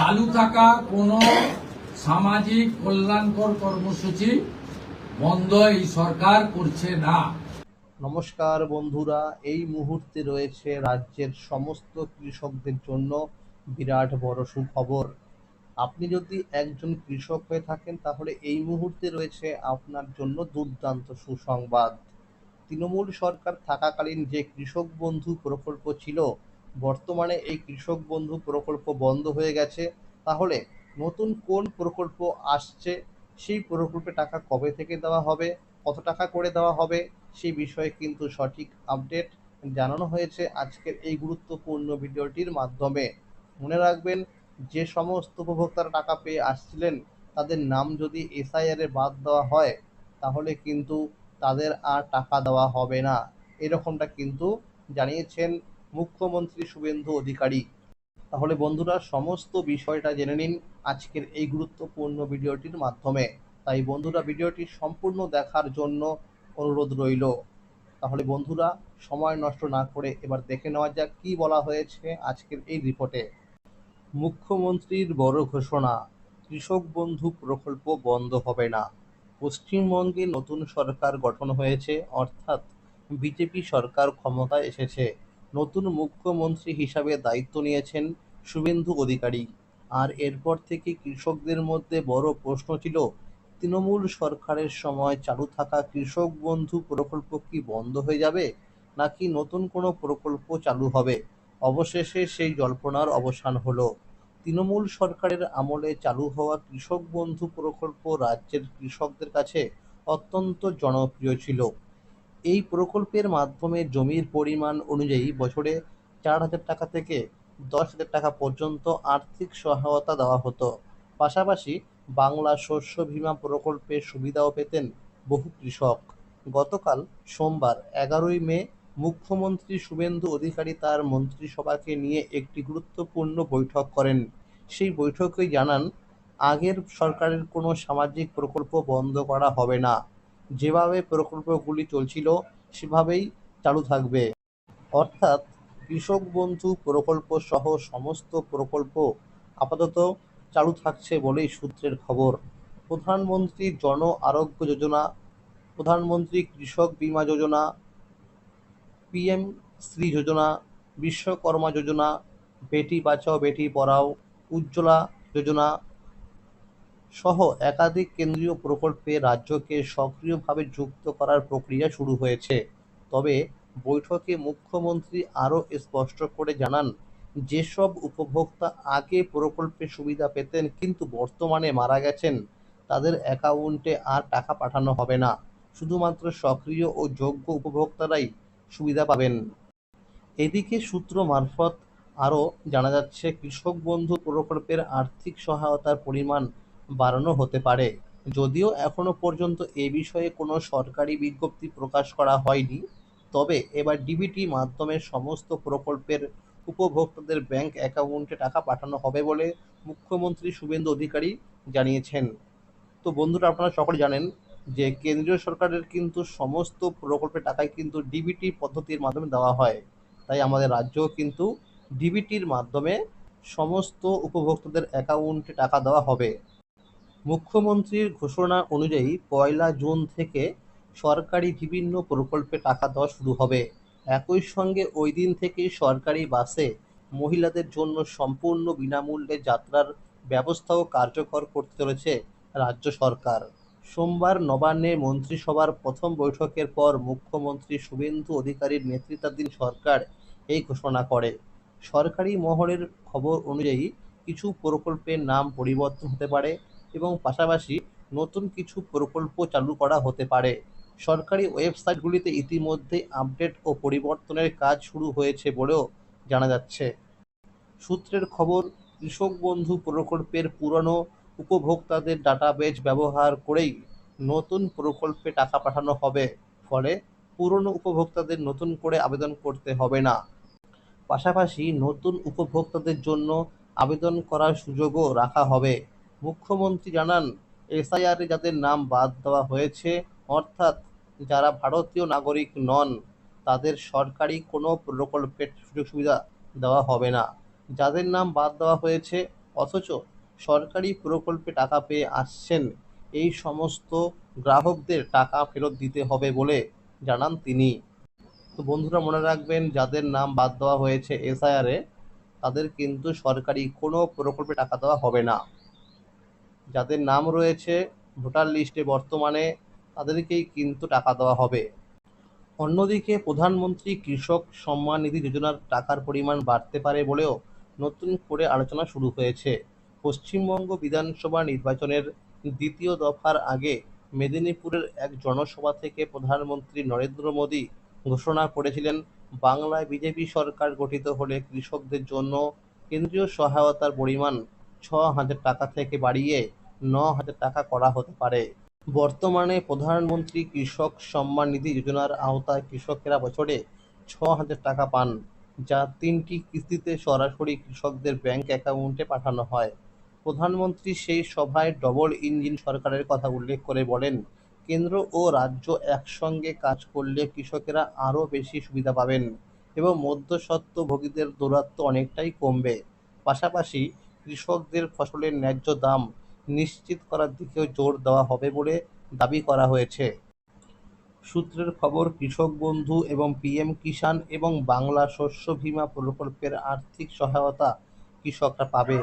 চালু থাকা কোনো সামাজিক কল্যাণকর কর্মসূচি বন্ধ এই সরকার করছে না। নমস্কার বন্ধুরা, এই মুহূর্তে রয়েছে রাজ্যের সমস্ত কৃষকদের জন্য বিরাট বড় সুখবর। আপনি যদি একজন কৃষক হয়ে থাকেন তাহলে এই মুহূর্তে রয়েছে আপনার জন্য দুর্দান্ত সুসংবাদ। তৃণমূল সরকার থাকাকালীন যে কৃষক বন্ধু প্রকল্প ছিল, বর্তমানে এই কৃষক বন্ধু প্রকল্প বন্ধ হয়ে গেছে। তাহলে নতুন কোন প্রকল্প আসছে, সেই প্রকল্পে টাকা কবে থেকে দেওয়া হবে, কত টাকা করে দেওয়া হবে, সেই বিষয়ে কিন্তু সঠিক আপডেট জানানো হয়েছে আজকের এই গুরুত্বপূর্ণ ভিডিওটির মাধ্যমে। মনে রাখবেন, যে সমস্ত উপভোক্তারা টাকা পেয়ে আসছিলেন তাদের নাম যদি এসআইআর এ বাদ দেওয়া হয় তাহলে কিন্তু তাদের আর টাকা দেওয়া হবে না, এরকমটা কিন্তু জানিয়েছেন মুখ্যমন্ত্রী শুভেন্দু অধিকারী। তাহলে বন্ধুরা, সমস্ত বিষয়টা জেনে নিন আজকের এই গুরুত্বপূর্ণ ভিডিওটির মাধ্যমে। তাই বন্ধুরা, ভিডিওটি সম্পূর্ণ দেখার জন্য অনুরোধ রইল। তাহলে বন্ধুরা, সময় নষ্ট না করে এবার দেখে নেওয়া যাক কি বলা হয়েছে আজকের এই রিপোর্টে। মুখ্যমন্ত্রীর বড় ঘোষণা, কৃষক বন্ধু প্রকল্প বন্ধ হবে না। পশ্চিমবঙ্গে নতুন সরকার গঠন হয়েছে, অর্থাৎ বিজেপি সরকার ক্ষমতায় এসেছে। নতুন মুখ্যমন্ত্রী হিসাবে দায়িত্ব নিয়েছেন শুভেন্দু অধিকারী। আর এরপর থেকে কৃষকদের মধ্যে বড় প্রশ্ন ছিল, তৃণমূল সরকারের সময় চালু থাকা কৃষক বন্ধু প্রকল্প কি বন্ধ হয়ে যাবে, নাকি নতুন কোনো প্রকল্প চালু হবে। অবশেষে সেই জল্পনার অবসান হলো। তৃণমূল সরকারের আমলে চালু হওয়া কৃষক বন্ধু প্রকল্প রাজ্যের কৃষকদের কাছে অত্যন্ত জনপ্রিয় ছিল। এই প্রকল্পের মাধ্যমে জমির পরিমাণ অনুযায়ী বছরে 4,000 টাকা থেকে 10,000 টাকা পর্যন্ত আর্থিক সহায়তা দেওয়া হতো। পাশাপাশি বাংলা শস্য বীমা প্রকল্পের সুবিধাও পেতেন বহু কৃষক। গতকাল সোমবার 11ই মে মুখ্যমন্ত্রী শুভেন্দু অধিকারী তার মন্ত্রিসভাকে নিয়ে একটি গুরুত্বপূর্ণ বৈঠক করেন। সেই বৈঠকে জানান, আগের সরকারের কোনো সামাজিক প্রকল্প বন্ধ করা হবে না। যেভাবে প্রকল্পগুলি চলছিল সেভাবেই চালু থাকবে। অর্থাৎ কৃষক বন্ধু প্রকল্প সহ সমস্ত প্রকল্প আপাতত চালু থাকছে বলেই সূত্রের খবর। প্রধানমন্ত্রী জন আরোগ্য যোজনা, প্রধানমন্ত্রী কৃষক বীমা যোজনা, পিএম শ্রী যোজনা, বিশ্বকর্মা যোজনা, বেটি বাঁচাও বেটি পড়াও, উজ্জ্বলা যোজনা সহ একাধিক কেন্দ্রীয় প্রকল্পে রাজ্যকে সক্রিয়ভাবে যুক্ত করার প্রক্রিয়া শুরু হয়েছে। তবে বৈঠকে মুখ্যমন্ত্রী আরও স্পষ্ট করে জানান, যেসব উপভোক্তা আগে প্রকল্পের সুবিধা পেতেন কিন্তু বর্তমানে মারা গেছেন, তাদের অ্যাকাউন্টে আর টাকা পাঠানো হবে না। শুধুমাত্র সক্রিয় ও যোগ্য উপভোক্তারাই সুবিধা পাবেন। এদিকে সূত্র মারফত আরও জানা যাচ্ছে, কৃষক বন্ধু প্রকল্পের আর্থিক সহায়তার পরিমাণ বাড়ানো হতে পারে। যদিও এখনো পর্যন্ত এ বিষয়ে কোনো সরকারি বিজ্ঞপ্তি প্রকাশ করা হয়নি, তবে এবার ডিবিটি মাধ্যমে সমস্ত প্রকল্পের উপভোক্তাদের ব্যাংক অ্যাকাউন্টে টাকা পাঠানো হবে বলে মুখ্যমন্ত্রী শুভেন্দু অধিকারী জানিয়েছেন। তো বন্ধুরা, আপনারা সকলে জানেন যে কেন্দ্রীয় সরকারের কিন্তু সমস্ত প্রকল্পের টাকাই কিন্তু ডিবিটি পদ্ধতির মাধ্যমে দেওয়া হয়। তাই আমাদের রাজ্যও কিন্তু ডিবিটির মাধ্যমে সমস্ত উপভোক্তাদের অ্যাকাউন্টে টাকা দেওয়া হবে। মুখ্যমন্ত্রীর ঘোষণা অনুযায়ী 1 জুন থেকে সরকারি বিভিন্ন প্রকল্পে টাকা দেওয়া শুরু হবে। একই সঙ্গে ওই দিন থেকেই সরকারি বাসে মহিলাদের জন্য সম্পূর্ণ বিনামূল্যে যাত্রার ব্যবস্থাও কার্যকর করতে চলেছে রাজ্য সরকার। সোমবার নবান্নে মন্ত্রিসভার প্রথম বৈঠকের পর মুখ্যমন্ত্রী শুভেন্দু অধিকারীর নেতৃত্বাধীন সরকার এই ঘোষণা করে। সরকারি মহলের খবর অনুযায়ী কিছু প্রকল্পের নাম পরিবর্তন হতে পারে এবং পাশাপাশি নতুন কিছু প্রকল্প চালু করা হতে পারে। সরকারি ওয়েবসাইটগুলিতে ইতিমধ্যেই আপডেট ও পরিবর্তনের কাজ শুরু হয়েছে বলেও জানা যাচ্ছে। সূত্রের খবর, কৃষক বন্ধু প্রকল্পের পুরনো উপভোক্তাদের ডাটাবেজ ব্যবহার করেই নতুন প্রকল্পে টাকা পাঠানো হবে। ফলে পুরনো উপভোক্তাদের নতুন করে আবেদন করতে হবে না। পাশাপাশি নতুন উপভোক্তাদের জন্য আবেদন করার সুযোগও রাখা হবে। মুখ্যমন্ত্রী জানান, এসআইআরে যাদের নাম বাদ দেওয়া হয়েছে, অর্থাৎ যারা ভারতীয় নাগরিক নন, তাদের সরকারি কোনো প্রকল্পের সুযোগ সুবিধা দেওয়া হবে না। যাদের নাম বাদ দেওয়া হয়েছে, অথচ সরকারি প্রকল্পে টাকা পেয়ে আসছেন এই সমস্ত গ্রাহকদের টাকা ফেরত দিতে হবে বলে জানান তিনি। তো বন্ধুরা, মনে রাখবেন, যাদের নাম বাদ দেওয়া হয়েছে এসআইআরে তাদের কিন্তু সরকারি কোনো প্রকল্পে টাকা দেওয়া হবে না। যাদের নাম রয়েছে ভোটার লিস্টে বর্তমানে তাদেরকেই কিন্তু টাকা দেওয়া হবে। অন্যদিকে প্রধানমন্ত্রী কৃষক সম্মান নিধি যোজনার টাকার পরিমাণ বাড়তে পারে বলেও নতুন করে আলোচনা শুরু হয়েছে। পশ্চিমবঙ্গ বিধানসভা নির্বাচনের দ্বিতীয় দফার আগে মেদিনীপুরের এক জনসভা থেকে প্রধানমন্ত্রী নরেন্দ্র মোদী ঘোষণা করেছিলেন, বাংলায় বিজেপি সরকার গঠিত হলে কৃষকদের জন্য কেন্দ্রীয় সহায়তার পরিমাণ 6,000 টাকা থেকে বাড়িয়ে 9,000 টাকা করা হতে পারে। বর্তমানে প্রধানমন্ত্রী কৃষক সম্মান নিধি যোজনার আওতায় কৃষকেরা বছরে 6,000 টাকা পান, যা 3টি কিস্তিতে সরাসরি কৃষকদের ব্যাংক অ্যাকাউন্টে পাঠানো হয়। প্রধানমন্ত্রী সেই সভায় ডবল ইঞ্জিন সরকারের কথা উল্লেখ করে বলেন, কেন্দ্র ও রাজ্য একসঙ্গে কাজ করলে কৃষকেরা আরও বেশি সুবিধা পাবেন এবং মধ্যস্বত্বভোগীদের দৌরাত্ম্য অনেকটাই কমবে। পাশাপাশি কৃষকদের ফসলের ন্যায্য দাম নিশ্চিত করার দিকেও জোর দেওয়া হবে বলে দাবি করা হয়েছে। সূত্রের খবর, কৃষক বন্ধু এবং পিএম কিষাণ এবং বাংলা শস্য বীমা প্রকল্পের আর্থিক সহায়তা কৃষকরা পাবে।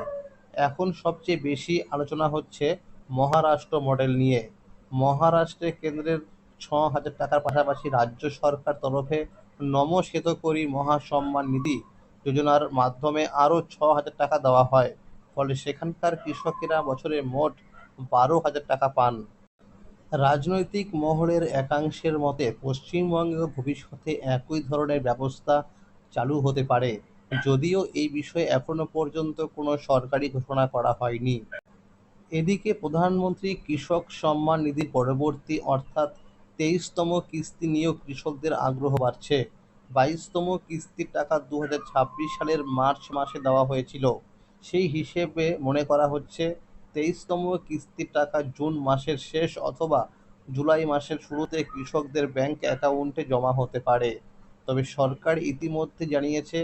এখন সবচেয়ে বেশি আলোচনা হচ্ছে মহারাষ্ট্র মডেল নিয়ে। মহারাষ্ট্রে কেন্দ্রের 6,000 টাকার পাশাপাশি রাজ্য সরকার তরফে নমঃশেতকরী মহাসম্মান নিধি যোজনার মাধ্যমে আরও 6,000 টাকা দেওয়া হয়। ফলে সেখানকার কৃষকেরা বছরে মোট 12,000 টাকা পান। রাজনৈতিক মহলের একাংশের মতে পশ্চিমবঙ্গেও ভবিষ্যতে একই ধরনের ব্যবস্থা চালু হতে পারে, যদিও এই বিষয়ে এখনো পর্যন্ত কোনো সরকারি ঘোষণা করা হয়নি। এদিকে প্রধানমন্ত্রী কৃষক সম্মান নিধির পরবর্তী অর্থাৎ 23তম কিস্তি নিয়েও কৃষকদের আগ্রহ বাড়ছে। 22তম কিস্তির টাকা 2026 সালের মার্চ মাসে দেওয়া হয়েছিল। সেই হিসেবে মনে করা হচ্ছে 23তম কিস্তির টাকা জুন মাসের শেষ অথবা জুলাই মাসের শুরুতে কৃষকদের ব্যাংক অ্যাকাউন্টে জমা হতে পারে। তবে সরকার ইতিমধ্যে জানিয়েছে,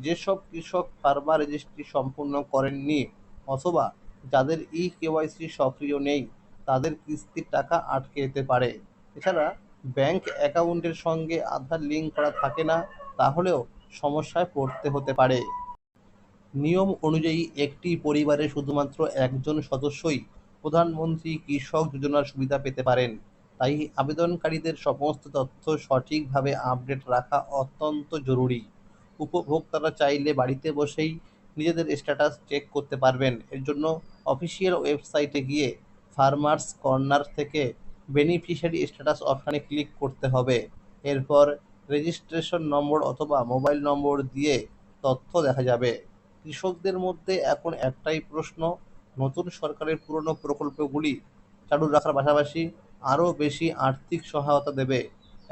যেসব কৃষক ফার্মার রেজিস্ট্রি সম্পূর্ণ করেননি অথবা যাদের কেওয়াইসি সক্রিয় নেই তাদের কিস্তির টাকা আটকে যেতে পারে। এছাড়া ব্যাংক অ্যাকাউন্টের সঙ্গে আধার লিঙ্ক করা থাকে না, তাহলেও সমস্যায় পড়তে হতে পারে। নিয়ম অনুযায়ী একটি পরিবারে শুধুমাত্র একজন সদস্যই প্রধানমন্ত্রী কৃষক যোজনার সুবিধা পেতে পারেন। তাই আবেদনকারীদের সমস্ত তথ্য সঠিকভাবে আপডেট রাখা অত্যন্ত জরুরি। উপভোক্তারা চাইলে বাড়িতে বসেই নিজেদের স্ট্যাটাস চেক করতে পারবেন। এর জন্য অফিসিয়াল ওয়েবসাইটে গিয়ে ফার্মার্স কর্নার থেকে বেনিফিশিয়ারি স্ট্যাটাস অপশানে ক্লিক করতে হবে। এরপর রেজিস্ট্রেশন নম্বর অথবা মোবাইল নম্বর দিয়ে তথ্য দেখা যাবে। কৃষকদের মধ্যে এখন একটাই প্রশ্ন, নতুন সরকারের পুরনো প্রকল্পগুলি চালু রাখার পাশাপাশি আরও বেশি আর্থিক সহায়তা দেবে।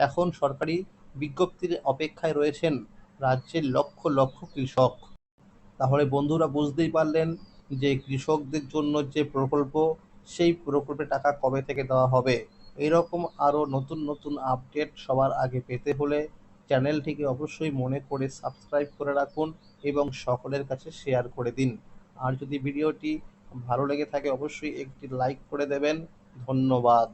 এখন সরকারি বিজ্ঞপ্তির অপেক্ষায় রয়েছেন রাজ্যের লক্ষ লক্ষ কৃষক। তাহলে বন্ধুরা, বুঝতেই পারলেন যে কৃষকদের জন্য যে প্রকল্প, সেই প্রকল্পে টাকা কবে থেকে দেওয়া হবে। এইরকম আরও নতুন নতুন আপডেট সবার আগে পেতে হলে চ্যানেলটিকে অবশ্যই মনে করে সাবস্ক্রাইব করে রাখুন এবং সকলের কাছে শেয়ার করে দিন। আর যদি ভিডিওটি ভালো লেগে থাকে অবশ্যই একটি লাইক করে দেবেন। ধন্যবাদ।